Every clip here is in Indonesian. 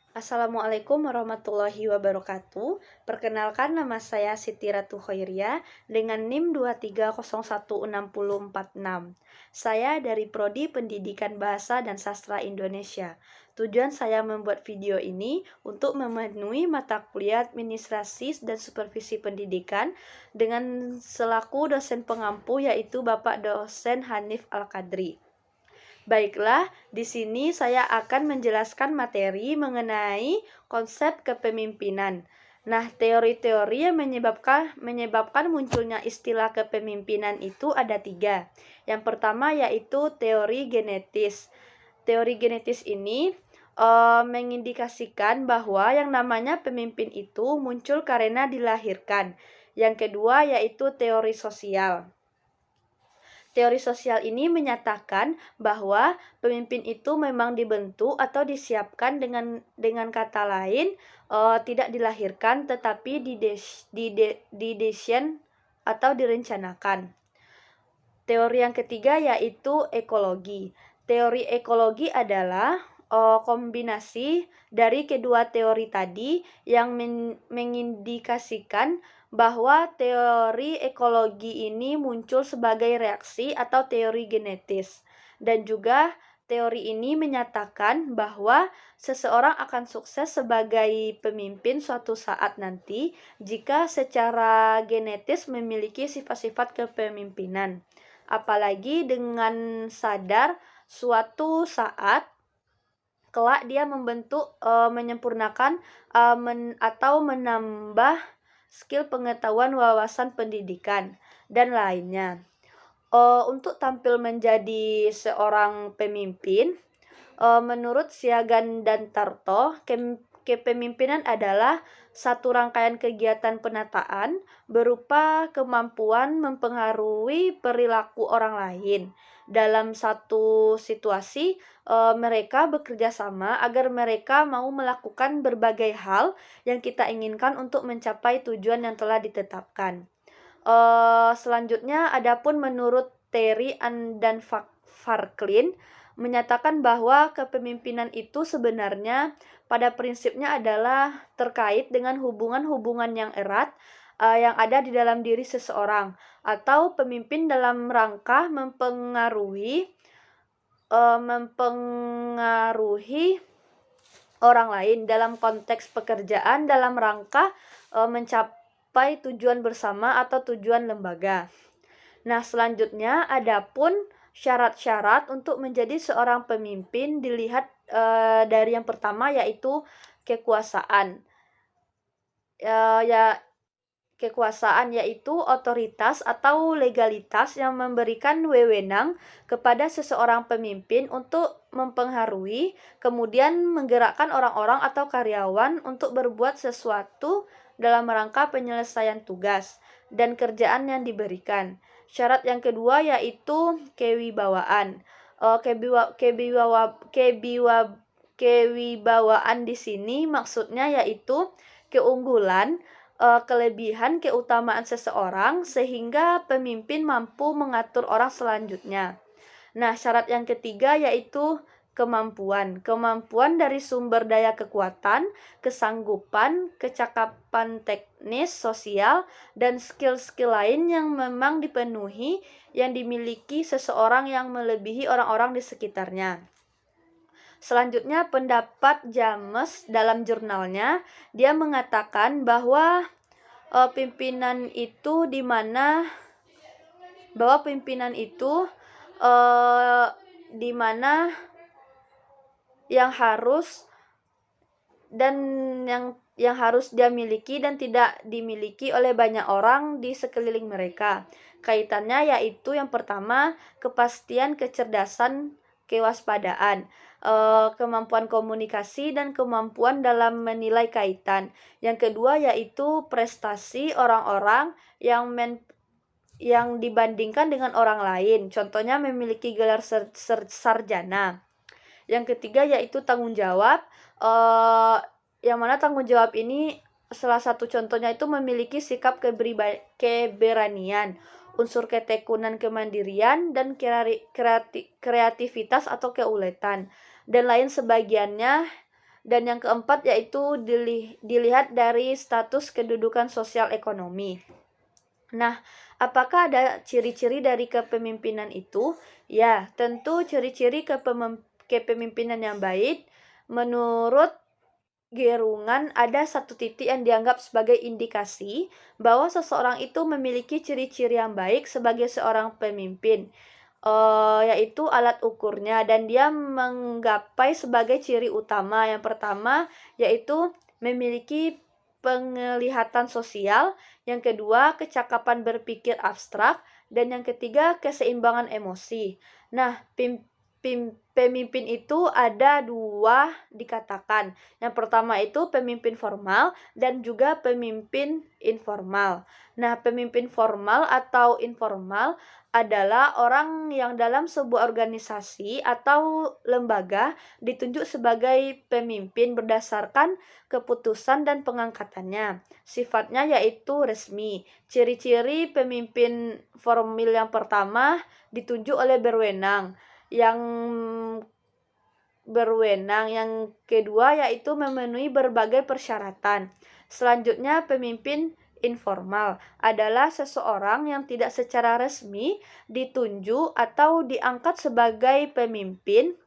Assalamualaikum warahmatullahi wabarakatuh. Perkenalkan, nama saya Siti Ratu Khairia dengan NIM 2301646. Saya dari Prodi Pendidikan Bahasa dan Sastra Indonesia. Tujuan saya membuat video ini untuk memenuhi mata kuliah Administrasi dan Supervisi Pendidikan dengan selaku dosen pengampu, yaitu Bapak Dosen Hanif Al-Qadri. Baiklah, di sini saya akan menjelaskan materi mengenai konsep kepemimpinan. Nah, teori-teori yang menyebabkan munculnya istilah kepemimpinan itu ada 3. Yang pertama yaitu teori genetis. Teori genetis ini mengindikasikan bahwa yang namanya pemimpin itu muncul karena dilahirkan. Yang kedua yaitu teori sosial. Teori sosial ini menyatakan bahwa pemimpin itu memang dibentuk atau disiapkan, dengan kata lain tidak dilahirkan tetapi didesain atau direncanakan. Teori yang ketiga yaitu ekologi. Teori ekologi adalah kombinasi dari kedua teori tadi yang mengindikasikan bahwa teori ekologi ini muncul sebagai reaksi atau teori genetis. Dan juga teori ini menyatakan bahwa seseorang akan sukses sebagai pemimpin suatu saat nanti jika secara genetis memiliki sifat-sifat kepemimpinan. Apalagi dengan sadar suatu saat kelak dia membentuk, menyempurnakan, atau menambah skill pengetahuan, wawasan pendidikan, dan lainnya. Untuk tampil menjadi seorang pemimpin, menurut Siagan dan Tarto, kepemimpinan adalah satu rangkaian kegiatan penataan berupa kemampuan mempengaruhi perilaku orang lain. Dalam satu situasi, mereka bekerja sama agar mereka mau melakukan berbagai hal yang kita inginkan untuk mencapai tujuan yang telah ditetapkan. Selanjutnya, adapun menurut Terry dan Farklin menyatakan bahwa kepemimpinan itu sebenarnya pada prinsipnya adalah terkait dengan hubungan-hubungan yang erat yang ada di dalam diri seseorang, atau pemimpin dalam rangka mempengaruhi orang lain dalam konteks pekerjaan dalam rangka mencapai tujuan bersama atau tujuan lembaga. Nah, selanjutnya adapun syarat-syarat untuk menjadi seorang pemimpin dilihat dari yang pertama yaitu kekuasaan. Kekuasaan yaitu otoritas atau legalitas yang memberikan wewenang kepada seseorang pemimpin untuk mempengaruhi, kemudian menggerakkan orang-orang atau karyawan untuk berbuat sesuatu dalam rangka penyelesaian tugas dan kerjaan yang diberikan. Syarat yang kedua yaitu kewibawaan. Kewibawaan di sini maksudnya yaitu keunggulan, kelebihan, keutamaan seseorang sehingga pemimpin mampu mengatur orang selanjutnya. Nah, syarat yang ketiga yaitu kemampuan. Kemampuan dari sumber daya kekuatan, kesanggupan, kecakapan teknis, sosial, dan skill-skill lain yang memang dipenuhi yang dimiliki seseorang yang melebihi orang-orang di sekitarnya. Selanjutnya, pendapat James dalam jurnalnya, dia mengatakan bahwa pimpinan itu yang harus dan yang harus dia miliki dan tidak dimiliki oleh banyak orang di sekeliling mereka. Kaitannya yaitu yang pertama, kepastian, kecerdasan, kewaspadaan, kemampuan komunikasi dan kemampuan dalam menilai kaitan. Yang kedua yaitu prestasi orang-orang yang dibandingkan dengan orang lain. Contohnya memiliki gelar sarjana. Yang ketiga yaitu tanggung jawab, yang mana tanggung jawab ini salah satu contohnya itu memiliki sikap keberanian, unsur ketekunan, kemandirian, dan kreativitas atau keuletan, dan lain sebagiannya Dan yang keempat yaitu dilihat dari status kedudukan sosial ekonomi. Nah, apakah ada ciri-ciri dari kepemimpinan itu? Ya, tentu ciri-ciri kepemimpinan yang baik menurut Gerungan ada satu titik yang dianggap sebagai indikasi bahwa seseorang itu memiliki ciri-ciri yang baik sebagai seorang pemimpin, yaitu alat ukurnya, dan dia menggapai sebagai ciri utama. Yang pertama yaitu memiliki penglihatan sosial, yang kedua kecakapan berpikir abstrak, dan yang ketiga keseimbangan emosi. Nah, pemimpin itu ada dua dikatakan. Yang pertama itu pemimpin formal dan juga pemimpin informal. Nah, pemimpin formal atau informal adalah orang yang dalam sebuah organisasi atau lembaga ditunjuk sebagai pemimpin berdasarkan keputusan dan pengangkatannya. Sifatnya yaitu resmi. Ciri-ciri pemimpin formal yang pertama ditunjuk oleh berwenang. Yang kedua yaitu memenuhi berbagai persyaratan. Selanjutnya, pemimpin informal adalah seseorang yang tidak secara resmi ditunjuk atau diangkat sebagai pemimpin,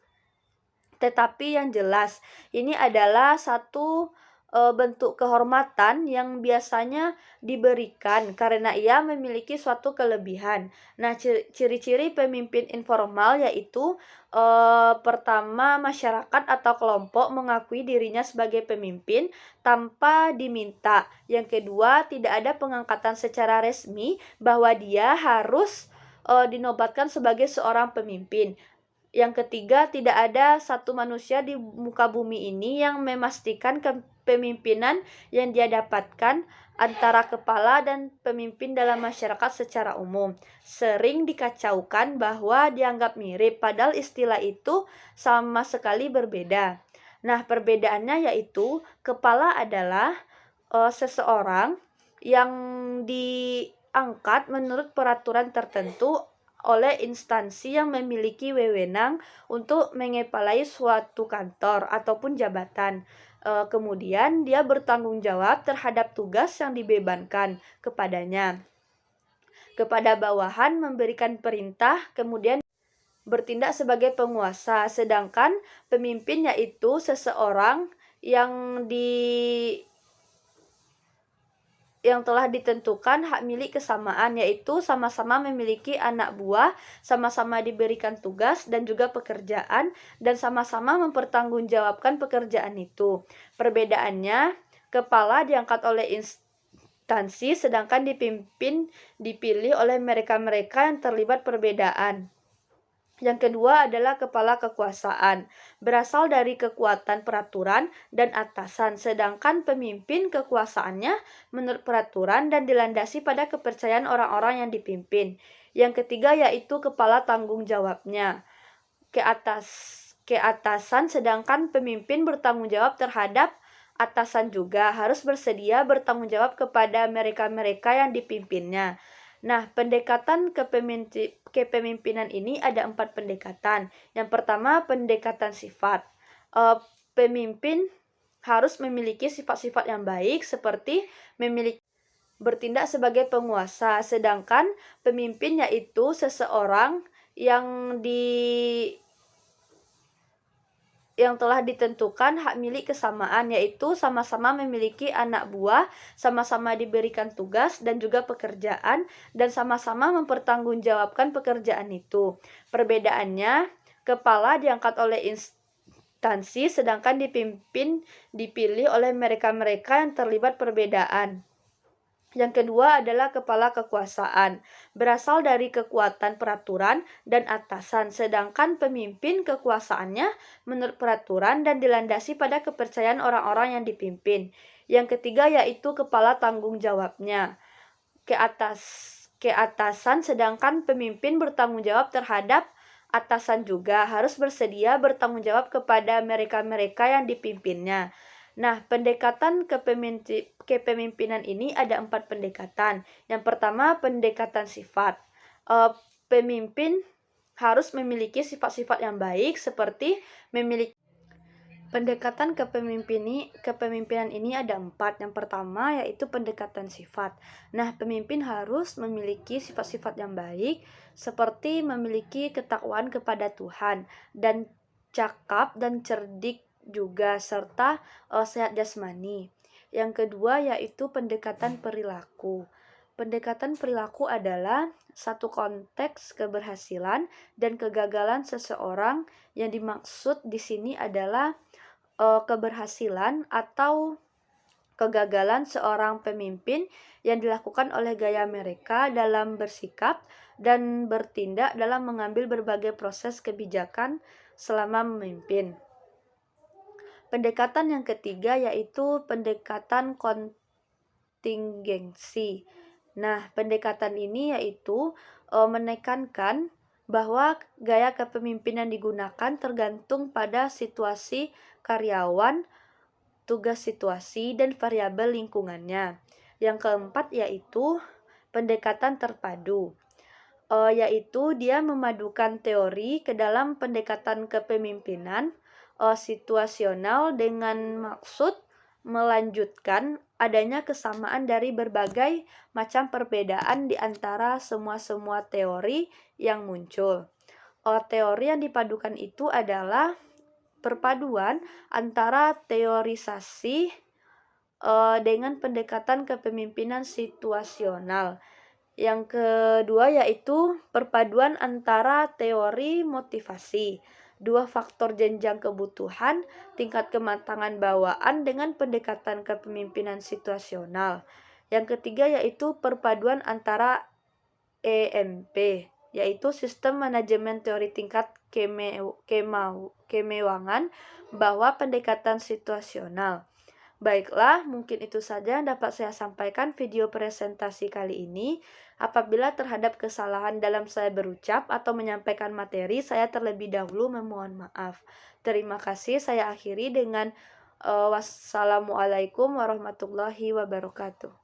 tetapi yang jelas ini adalah satu bentuk kehormatan yang biasanya diberikan karena ia memiliki suatu kelebihan. Nah, ciri-ciri pemimpin informal yaitu pertama, masyarakat atau kelompok mengakui dirinya sebagai pemimpin tanpa diminta. Yang kedua, tidak ada pengangkatan secara resmi bahwa dia harus dinobatkan sebagai seorang pemimpin. Yang ketiga, tidak ada satu manusia di muka bumi ini yang memastikan kepemimpinan yang dia dapatkan antara kepala dan pemimpin dalam masyarakat secara umum. Sering dikacaukan bahwa dianggap mirip, padahal istilah itu sama sekali berbeda. Nah, perbedaannya yaitu kepala adalah seseorang yang diangkat menurut peraturan tertentu oleh instansi yang memiliki wewenang untuk mengepalai suatu kantor ataupun jabatan. Kemudian dia bertanggung jawab terhadap tugas yang dibebankan kepadanya. Kepada bawahan memberikan perintah, kemudian bertindak sebagai penguasa. Sedangkan pemimpin yaitu seseorang yang telah ditentukan hak milik kesamaan, yaitu sama-sama memiliki anak buah, sama-sama diberikan tugas dan juga pekerjaan, dan sama-sama mempertanggungjawabkan pekerjaan itu. Perbedaannya, kepala diangkat oleh instansi, sedangkan dipilih oleh mereka-mereka yang terlibat perbedaan. Yang kedua adalah kepala kekuasaan, berasal dari kekuatan peraturan dan atasan, sedangkan pemimpin kekuasaannya menurut peraturan dan dilandasi pada kepercayaan orang-orang yang dipimpin. Yang ketiga yaitu kepala tanggung jawabnya, keatasan, sedangkan pemimpin bertanggung jawab terhadap atasan juga harus bersedia bertanggung jawab kepada mereka-mereka yang dipimpinnya. Nah, pendekatan kepemimpinan ini ada 4 pendekatan. Yang pertama, pendekatan sifat. Pemimpin harus memiliki sifat-sifat yang baik seperti bertindak sebagai penguasa, sedangkan pemimpin yaitu seseorang yang telah ditentukan hak milik kesamaan, yaitu sama-sama memiliki anak buah, sama-sama diberikan tugas dan juga pekerjaan, dan sama-sama mempertanggungjawabkan pekerjaan itu. Perbedaannya, kepala diangkat oleh instansi, sedangkan dipilih oleh mereka-mereka yang terlibat perbedaan. Yang kedua adalah kepala kekuasaan, berasal dari kekuatan peraturan dan atasan, sedangkan pemimpin kekuasaannya menurut peraturan dan dilandasi pada kepercayaan orang-orang yang dipimpin. Yang ketiga yaitu kepala tanggung jawabnya, keatasan, sedangkan pemimpin bertanggung jawab terhadap atasan juga harus bersedia bertanggung jawab kepada mereka-mereka yang dipimpinnya. Nah, pendekatan kepemimpinan ini ada 4 pendekatan. Yang pertama, pendekatan sifat. Pemimpin harus memiliki sifat-sifat yang baik seperti Pendekatan kepemimpinan ini ada 4. Yang pertama yaitu pendekatan sifat. Nah, pemimpin harus memiliki sifat-sifat yang baik, seperti memiliki ketakwaan kepada Tuhan, dan cakap dan cerdik juga, serta sehat jasmani. Yang kedua yaitu pendekatan perilaku. Pendekatan perilaku adalah satu konteks keberhasilan dan kegagalan seseorang. Yang dimaksud di sini adalah keberhasilan atau kegagalan seorang pemimpin yang dilakukan oleh gaya mereka dalam bersikap dan bertindak dalam mengambil berbagai proses kebijakan selama memimpin. Pendekatan yang ketiga yaitu pendekatan kontingensi. Nah, pendekatan ini yaitu menekankan bahwa gaya kepemimpinan digunakan tergantung pada situasi karyawan, tugas situasi, dan variabel lingkungannya. Yang keempat yaitu pendekatan terpadu, yaitu dia memadukan teori ke dalam pendekatan kepemimpinan situasional dengan maksud melanjutkan adanya kesamaan dari berbagai macam perbedaan di antara semua teori yang muncul. Teori yang dipadukan itu adalah perpaduan antara teorisasi dengan pendekatan kepemimpinan situasional. Yang kedua yaitu perpaduan antara teori motivasi, dua faktor jenjang kebutuhan, tingkat kematangan bawaan dengan pendekatan kepemimpinan situasional. Yang ketiga yaitu perpaduan antara EMP, yaitu sistem manajemen teori tingkat kemewangan bahwa pendekatan situasional. Baiklah, mungkin itu saja yang dapat saya sampaikan video presentasi kali ini. Apabila terhadap kesalahan dalam saya berucap atau menyampaikan materi, saya terlebih dahulu memohon maaf. Terima kasih, saya akhiri dengan wassalamualaikum warahmatullahi wabarakatuh.